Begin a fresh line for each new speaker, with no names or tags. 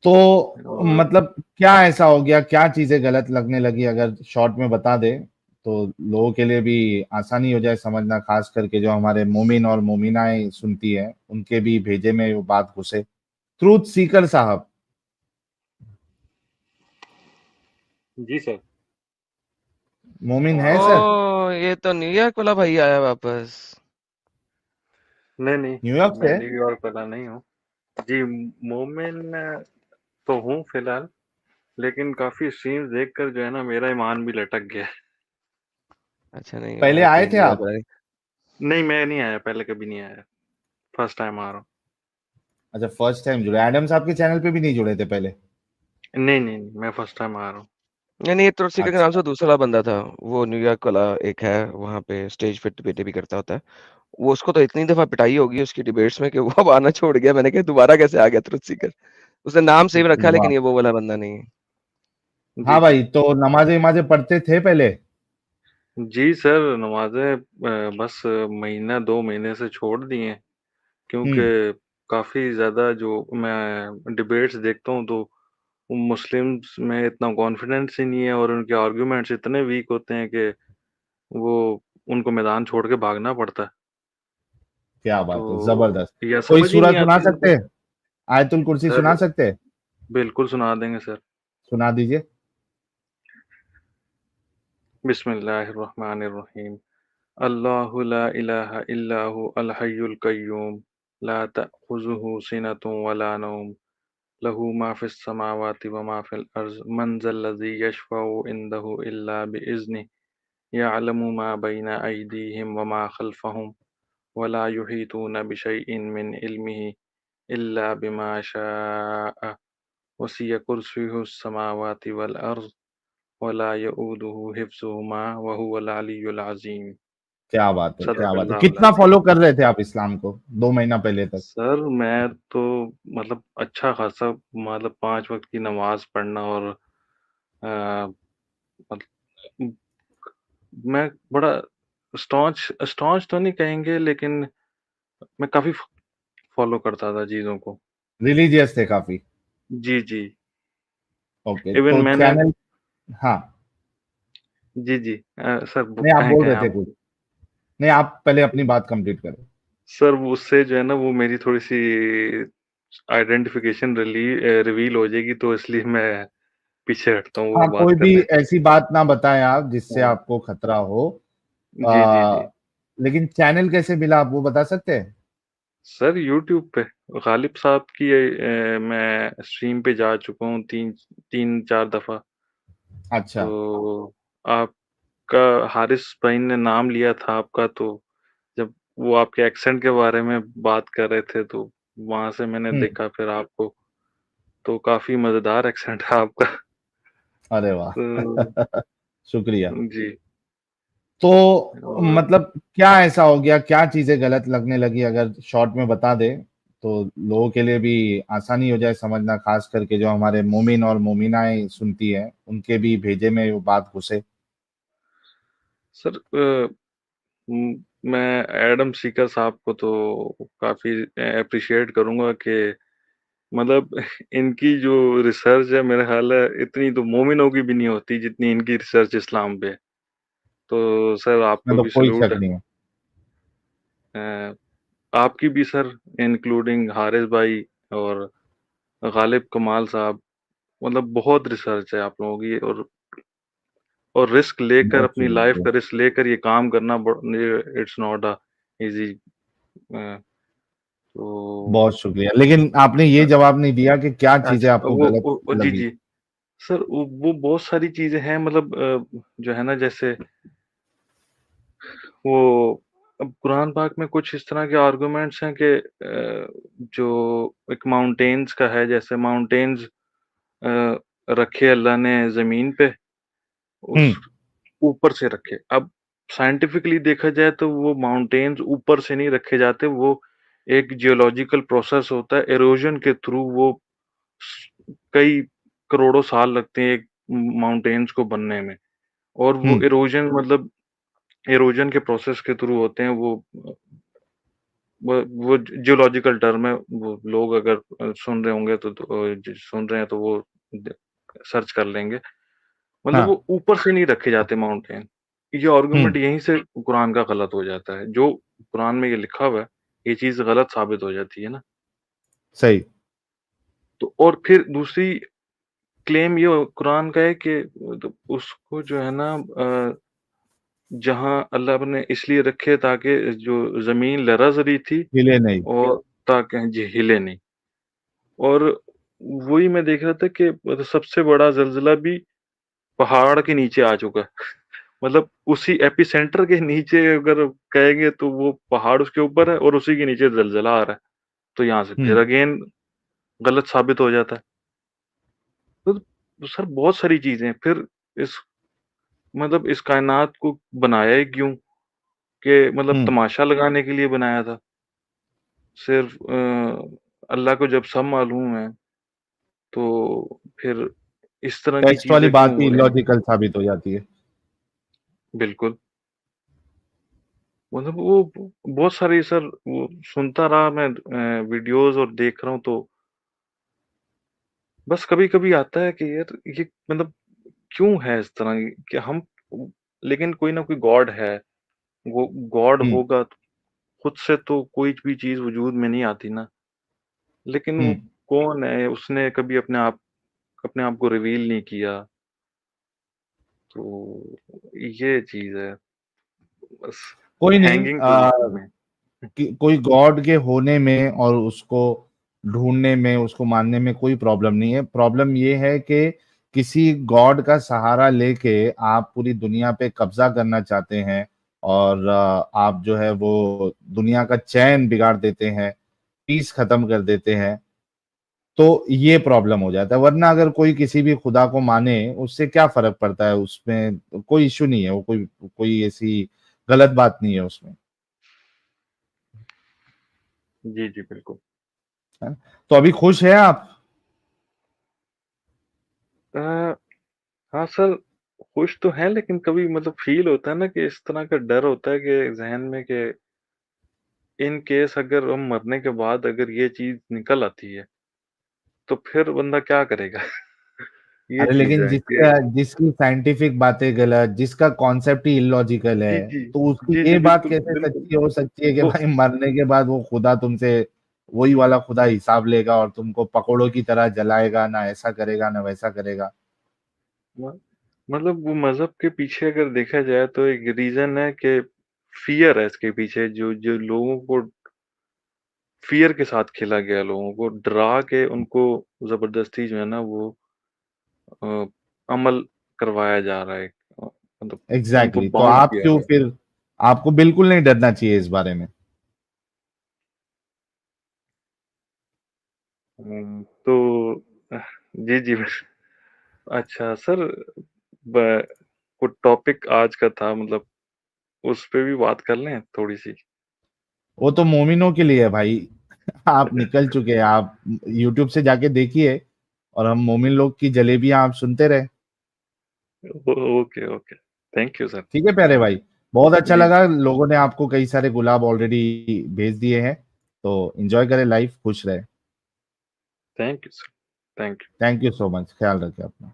तो
और
मतलब क्या ऐसा हो गया, क्या चीजें गलत लगने लगी, अगर शॉर्ट में बता दे तो लोगों के लिए भी आसानी हो जाए समझना, खास करके जो हमारे मोमिन और मोमिनाएं सुनती है उनके भी भेजे में वो बात घुसे। ट्रूथ सीकर साहब,
जी सर।
मोमिन है सर?
ओ, ये तो न्यूयॉर्क वाला भाई आया वापस।
नहीं नहीं,
न्यूयॉर्क
मैं
से?
न्यूयॉर्क वाला नहीं हूँ। जी, मोमिन तो हूँ फिलहाल, लेकिन काफी स्ट्रीम्स देखकर जो है ना मेरा ईमान भी लटक गया है।
अच्छा, नहीं
पहले
मैं
आए
तो
थे
न्यूयॉर्क
आप?
वाला नहीं।
नहीं, मैं नहीं आया, पहले कभी नहीं आया। फर्स्ट टाइम आ रहा हूँ।
अच्छा, फर्स्ट टाइम जुड़े। एडम साहब के चैनल पे भी नहीं जुड़े थे पहले?
नहीं नहीं नहीं, मैं फर्स्ट टाइम आ रहा हूँ।
नहीं नहीं, ये तुलसी के नाम
अच्छा।
से दूसरा बंदा था। वो न्यूयॉर्क वाला एक है, वहाँ पे स्टेज पे डिबेट भी करता होता है। वो उसको तो इतनी दफा पिटाई होगी उसकी डिबेट्स में कि वो अब आना छोड़ गया। मैंने कहा दोबारा कैसे आ गया तुलसी सीकर। उसने नाम सेम रखा है,
वाह।
लेकिन ये वो वाला बंदा नहीं है।
जी
हाँ
जी।
भाई, तो नमाजें वमाजें पढ़ते थे पहले?
जी सर, नमाजें बस महीना 2 महीने से छोड़ दी हैं, क्योंकि
हम्म।
काफी ज्यादा जो मैं डिबेट्स देखता हूँ तो मुस्लिम्स में इतना कॉन्फिडेंस ही नहीं है, और उनके आर्गुमेंट्स इतने वीक होते हैं कि वो उनको मैदान छोड़ के भागना पड़ता है।
क्या बात है,
तो
जबरदस्त।
या
कोई
समझ ही
सूरह
नहीं
सुना
आती
सकते
उनको।
हैं? आयतुल कुर्सी
सर
सुना सकते हैं?
बिल्कुल सुना देंगे सर।
सुना दीजिए।
बिस्मिल्लाहिर्रहमानिर्रहीम। अल्लाहु ला इलाहा इल्लाहु अल हय्युल कय्यूम, ला तअखुजुहु सिनतुन वला नौम, लहू मा फिस समावाति व मा फिल अर्ज़, मन ज़ल्लज़ी यशफ़अउ इंदहु इल्ला बिइज़्निहि, यअलमु मा बैना अयदीहिम व मा खल्फ़हुम, वला युहीतूना बिशैइन मिन इल्मिहि इल्ला बिमा शाअ, वसिअ कुर्सियुहुस समावाति वल अर्ज़, वला यऊदुहु हिफ्ज़ुहुमा व हुवल अलिय्युल अज़ीम।
क्या बात है, क्या बात है।
सदक़ल्लाहुल
कितना
अज़ीम।
फॉलो कर रहे थे आप इस्लाम को 2 महीना पहले तक?
सर मैं तो मतलब अच्छा खासा, मतलब 5 वक़्त की नमाज़ पढ़ना, और अ, मतलब मैं बड़ा स्टॉन्च स्टॉन्च तो नहीं कहेंगे, लेकिन मैं काफ़ी फ़ॉलो करता था चीज़ों को।
रिलीजियस थे काफी?
जी, जी।
ओके,
इवन
तो
मैंने
चैनल। हाँ।
जी, जी। सर
नहीं, आप
कहें
बोल
कहें
रहे थे
आप।
कुछ? नहीं, आप पहले अपनी बात कंप्लीट करें।
सर वो उससे जो है ना वो मेरी थोड़ी-सी आइडेंटिफ़िकेशन रिवील हो जाएगी, तो इसलिए मैं पीछे हटता हूँ वो
हाँ,
बात
कोई भी
करने से।
ऐसी बात ना बताएं आप जिससे
हाँ।
आपको खतरा हो।
जी, जी,
आ,
जी।
लेकिन चैनल कैसे मिला, आप वो बता सकते हैं?
सर यूट्यूब पे गालिब साहब की मैं स्ट्रीम पे जा चुका हूँ 3-4 दफ़ा।
अच्छा।
तो आपका हारिस भाई ने नाम लिया था आपका, तो जब वो आपके एक्सेंट के बारे में बात कर रहे थे, तो वहाँ से मैंने
हम्म।
देखा फिर आपको, तो काफ़ी मज़ेदार एक्सेंट है आपका।
अरे वाह।
तो
शुक्रिया।
जी।
तो
और
मतलब क्या ऐसा हो गया, क्या चीजें गलत लगने लगी, अगर शॉर्ट में बता दे तो लोगों के लिए भी आसानी हो जाए समझना, खास करके जो हमारे मोमिन और मोमिनाएं सुनती है उनके भी भेजे में वो बात घुसे।
सर मैं एडम सीकर साहब को तो काफ़ी एप्रिशिएट करूँगा कि मतलब इनकी जो रिसर्च है, मेरा ख्याल है इतनी तो मोमिनों की भी नहीं होती जितनी इनकी रिसर्च इस्लाम पे है। तो सर
इसमें
आपको
तो
भी
कोई
सैल्यूट
शक
है।
नहीं है।
आपकी भी सर, इंक्लूडिंग हारिस भाई और गालिब कमाल साहब, मतलब बहुत रिसर्च है आप लोगों की, और रिस्क लेकर,
बहुत
अपनी लाइफ
शुक्रिया।
का रिस्क लेकर ये काम करना, इट्स नॉट अ इजी। तो
बहुत शुक्रिया, लेकिन आपने ये जवाब नहीं दिया कि क्या चीजें
अच्छा,
आपको गलत
जी
लगी।
जी। सर वो बहुत सारी चीजें हैं, मतलब जो है ना, जैसे वो अब कुरान पाक में कुछ इस तरह के आर्गुमेंट्स हैं कि जो एक माउंटेन्स का है, जैसे माउंटेन्स रखे अल्लाह ने जमीन पे, उस
हम्म।
ऊपर से रखे। अब साइंटिफिकली देखा जाए तो वो माउंटेन्स ऊपर से नहीं रखे जाते, वो एक जियोलॉजिकल प्रोसेस होता है, इरोजन के थ्रू वो कई करोड़ों साल लगते हैं एक माउंटेन्स को बनने में, और वो
हम्म।
इरोजन मतलब इरोजन के प्रोसेस के थ्रू होते हैं वो। वो जियोलॉजिकल टर्म है, वो लोग अगर सुन रहे होंगे तो सुन रहे हैं तो वो सर्च कर लेंगे। मतलब
हाँ।
वो ऊपर से नहीं रखे जाते माउंटेन। ये आर्गुमेंट यहीं से कुरान का गलत हो जाता है। जो कुरान में ये लिखा हुआ है, ये चीज़ गलत साबित हो जाती है ना।
सही।
तो और फिर दूसरी क्लेम ये कुरान का है कि तो उसको जो है ना जहाँ अल्लाह ने इसलिए रखे ताकि जो ज़मीन लरज़ रही थी
हिले नहीं।
और ताकि जी हिले नहीं। और वही मैं देख रहा था कि मतलब सबसे बड़ा ज़लज़ला भी पहाड़ के नीचे आ चुका है। मतलब उसी एपिसेंटर के नीचे अगर कहेंगे तो वो पहाड़ उसके ऊपर है और उसी के नीचे ज़लज़ला आ रहा है। तो यहाँ से फिर अगेन गलत साबित हो जाता है। तो सर बहुत सारी चीज़ें हैं। फिर इस मतलब इस कायनात को बनाया ही क्यों? कि मतलब
हम्म।
तमाशा लगाने के लिए बनाया था। सिर्फ़ अल्लाह को जब सब मालूम है, तो फिर इस तरह की
टेक्स्ट वाली
चीज़ें क्यों
बात ही
हो रही हैं?
लॉजिकल साबित हो जाती है।
बिल्कुल। मतलब वो बहुत सारी सर वो सुनता रहा मैं वीडियोज़ और देख रहा हूँ तो बस कभी-कभी आता है कि यार ये मतलब क्यों है इस तरह की कि हम लेकिन कोई ना कोई गॉड है। वो गॉड
हम्म।
होगा तो खुद से तो कोई भी चीज़ वजूद में नहीं आती ना। लेकिन वो
हम्म।
कौन है? उसने कभी अपने आप को रिवील नहीं किया। तो ये चीज़ है बस
कोई नहीं,
हैंगिंग पोज़ीशन में।
कोई गॉड के होने में और उसको ढूंढने में, उसको मानने में कोई प्रॉब्लम नहीं है। प्रॉब्लम ये है कि किसी गॉड का सहारा लेके आप पूरी दुनिया पे कब्जा करना चाहते हैं और आप जो है वो दुनिया का चैन बिगाड़ देते हैं, पीस खत्म कर देते हैं। तो ये प्रॉब्लम हो जाता है। वरना अगर कोई किसी भी खुदा को माने, उससे क्या फर्क पड़ता है? उसमें कोई इश्यू नहीं है। वो कोई कोई ऐसी गलत बात नहीं है उसमें।
जी, जी, बिल्कुल।
है? तो अभी खुश है आप?
अ, हाँ सर, खुश तो हैं लेकिन कभी मतलब फ़ील होता है ना कि इस तरह का डर होता है कि ज़हन में कि इन केस अगर हम मरने के बाद अगर ये चीज़ निकल आती है, तो फिर बंदा क्या करेगा? ये
अरे
चीज़
लेकिन
है कि
जिसकी साइंटिफिक बातें गलत, जिसका कॉन्सेप्ट ही इलॉजिकल
जी,
है,
जी।
तो उसकी
जी, जी,
ये बात
बिल्कुल,
कैसे
बिल्कुल।
सच्ची हो सकती है कि
तो
भाई मरने के बाद वो खुदा तुमसे वही वाला खुदा हिसाब लेगा और तुमको पकोड़ों की तरह जलाएगा, ना ऐसा करेगा ना वैसा करेगा।
म मतलब वो मज़हब के पीछे अगर देखा जाए तो एक रीज़न है कि फ़ियर है इसके पीछे जो जो लोगों को फ़ियर के साथ खेला गया, लोगों को डरा के उनको ज़बरदस्ती जो है ना वो अ, अमल करवाया जा रहा है। मतलब उनको
एग्जैक्टली। तो
बाउंड
आप
किया
क्यों
गया है।
फिर, आपको बिल्कुल नहीं डरना चाहिए इस बारे में।
तो जी, जी। अच्छा सर ब वो टॉपिक आज का था मतलब उस पे भी बात कर लें थोड़ी-सी?
वो तो मोमिनों के लिए है भाई। आप निकल चुके हैं। आप यूट्यूब से जाके देखिए और हम मोमिन लोग की जलेबियां आप सुनते रहे।
Okay, okay. Thank you sir.
ठीक है प्यारे भाई। बहुत अच्छा
जी,
लगा, लोगों ने आपको कई सारे गुलाब ऑलरेडी भेज दिए हैं। तो एंजॉय करें लाइफ, खुश रहे।
Thank you sir. Thank you.
Thank you so much. ख्याल रखें अपना।